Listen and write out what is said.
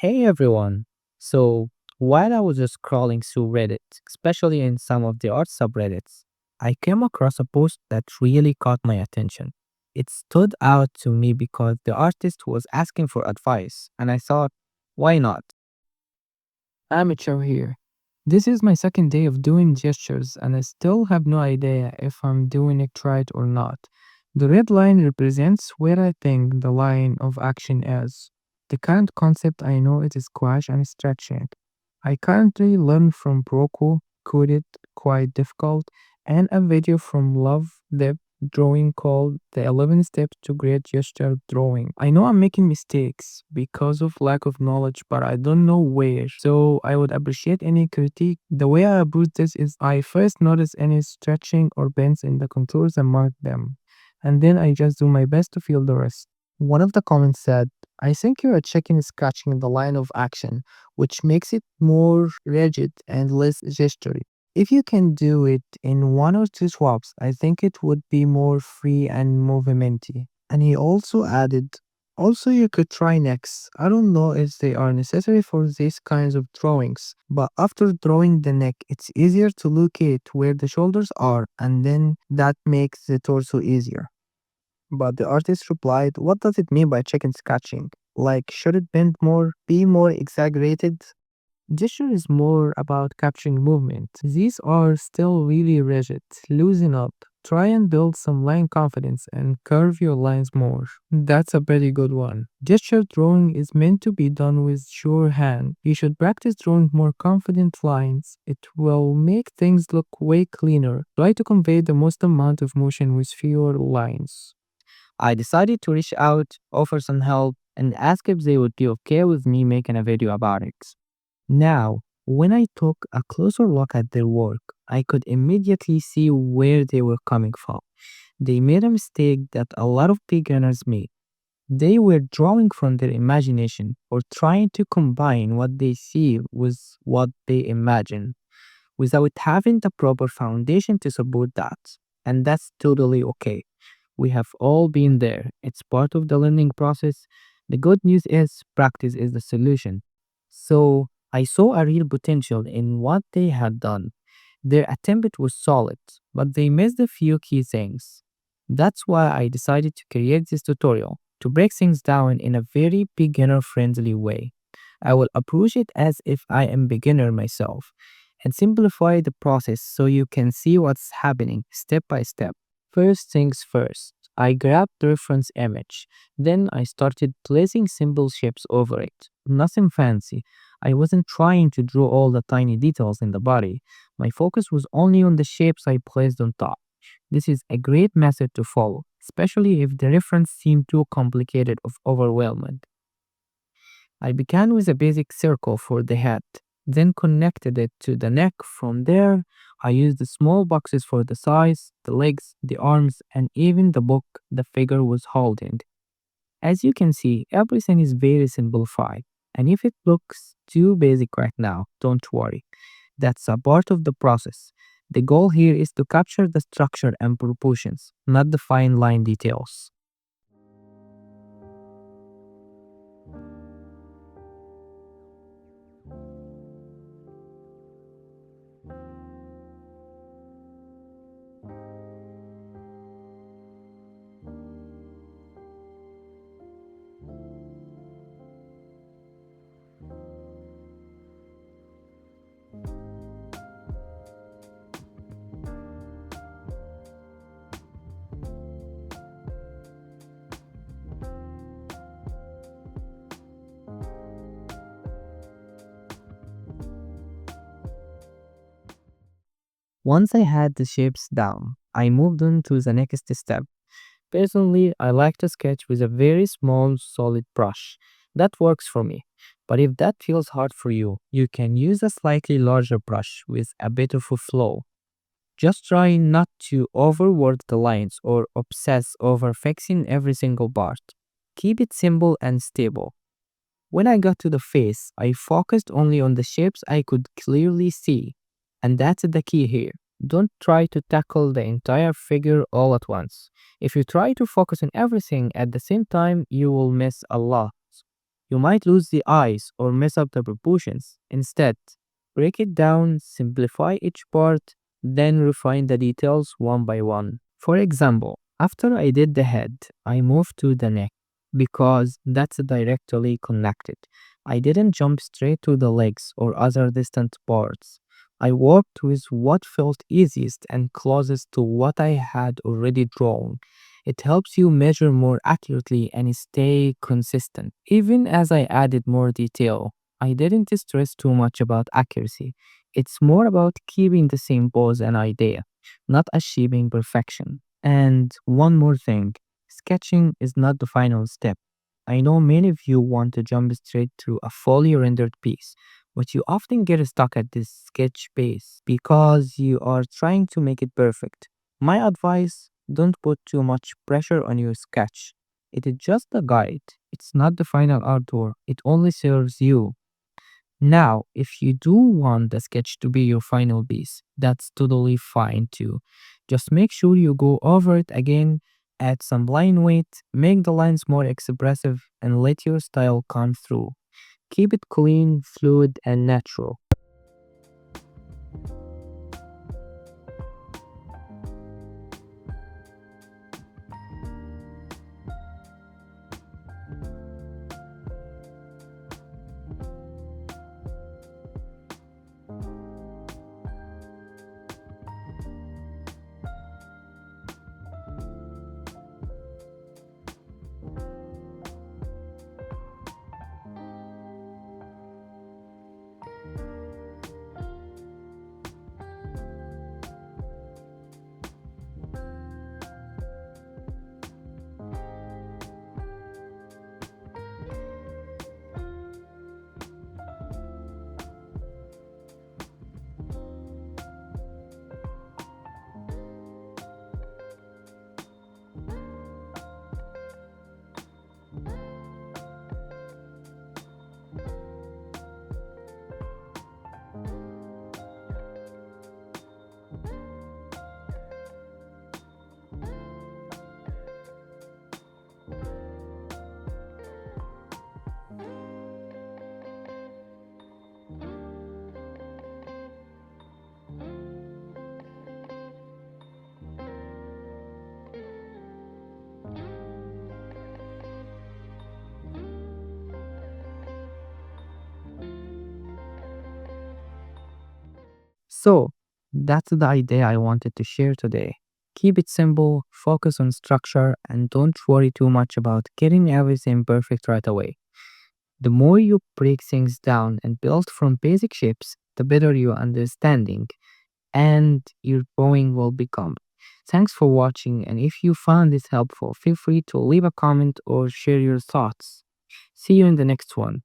Hey everyone! So, while I was just scrolling through Reddit, especially in some of the art subreddits, I came across a post that really caught my attention. It stood out to me because the artist was asking for advice, and I thought, why not? Amateur here. This is my second day of doing gestures, and I still have no idea if I'm doing it right or not. The red line represents where I think the line of action is. The current concept I know it is squash and stretching. I currently learn from Broco, coded quite difficult, and a video from Love Depth Drawing called The 11 Steps to Great Gesture Drawing. I know I'm making mistakes because of lack of knowledge, but I don't know where. So I would appreciate any critique. The way I approach this is I first notice any stretching or bends in the contours and mark them. And then I just do my best to feel the rest. One of the comments said, I think you are checking scratching the line of action, which makes it more rigid and less gestury. If you can do it in one or two swaps, I think it would be more free and movementy. And he also added, also you could try necks. I don't know if they are necessary for these kinds of drawings, but after drawing the neck, it's easier to locate where the shoulders are, and then that makes the torso easier. But the artist replied, what does it mean by chicken scratching? Like, should it bend more, be more exaggerated? Gesture is more about capturing movement. These are still really rigid. Loosen up. Try and build some line confidence and curve your lines more. That's a pretty good one. Gesture drawing is meant to be done with sure hand. You should practice drawing more confident lines. It will make things look way cleaner. Try to convey the most amount of motion with fewer lines. I decided to reach out, offer some help, and ask if they would be okay with me making a video about it. Now, when I took a closer look at their work, I could immediately see where they were coming from. They made a mistake that a lot of beginners make. They were drawing from their imagination or trying to combine what they see with what they imagine without having the proper foundation to support that. And that's totally okay. We have all been there. It's part of the learning process. The good news is practice is the solution. So I saw a real potential in what they had done. Their attempt was solid, but they missed a few key things. That's why I decided to create this tutorial to break things down in a very beginner friendly way. I will approach it as if I am beginner myself and simplify the process so you can see what's happening step by step. First things first, I grabbed the reference image. Then I started placing simple shapes over it. Nothing fancy. I wasn't trying to draw all the tiny details in the body. My focus was only on the shapes I placed on top. This is a great method to follow, especially if the reference seemed too complicated or overwhelming. I began with a basic circle for the head, then connected it to the neck. From there, I used the small boxes for the sides, the legs, the arms, and even the book the figure was holding. As you can see, everything is very simplified. And if it looks too basic right now, don't worry. That's a part of the process. The goal here is to capture the structure and proportions, not the fine line details. Once I had the shapes down, I moved on to the next step. Personally, I like to sketch with a very small, solid brush. That works for me. But if that feels hard for you, you can use a slightly larger brush with a bit of a flow. Just try not to overwork the lines or obsess over fixing every single part. Keep it simple and stable. When I got to the face, I focused only on the shapes I could clearly see. And that's the key here. Don't try to tackle the entire figure all at once. If you try to focus on everything at the same time, you will miss a lot. You might lose the eyes or mess up the proportions. Instead, break it down, simplify each part, then refine the details one by one. For example, after I did the head, I moved to the neck because that's directly connected. I didn't jump straight to the legs or other distant parts. I worked with what felt easiest and closest to what I had already drawn. It helps you measure more accurately and stay consistent. Even as I added more detail, I didn't stress too much about accuracy. It's more about keeping the same pose and idea, not achieving perfection. And one more thing, sketching is not the final step. I know many of you want to jump straight to a fully rendered piece, but you often get stuck at this sketch phase because you are trying to make it perfect. My advice, don't put too much pressure on your sketch. It is just a guide. It's not the final artwork. It only serves you. Now, if you do want the sketch to be your final piece, that's totally fine too. Just make sure you go over it again, add some line weight, make the lines more expressive, and let your style come through. Keep it clean, fluid, and natural. So, that's the idea I wanted to share today. Keep it simple, focus on structure, and don't worry too much about getting everything perfect right away. The more you break things down and build from basic shapes, the better your understanding and your drawing will become. Thanks for watching, and if you found this helpful, feel free to leave a comment or share your thoughts. See you in the next one.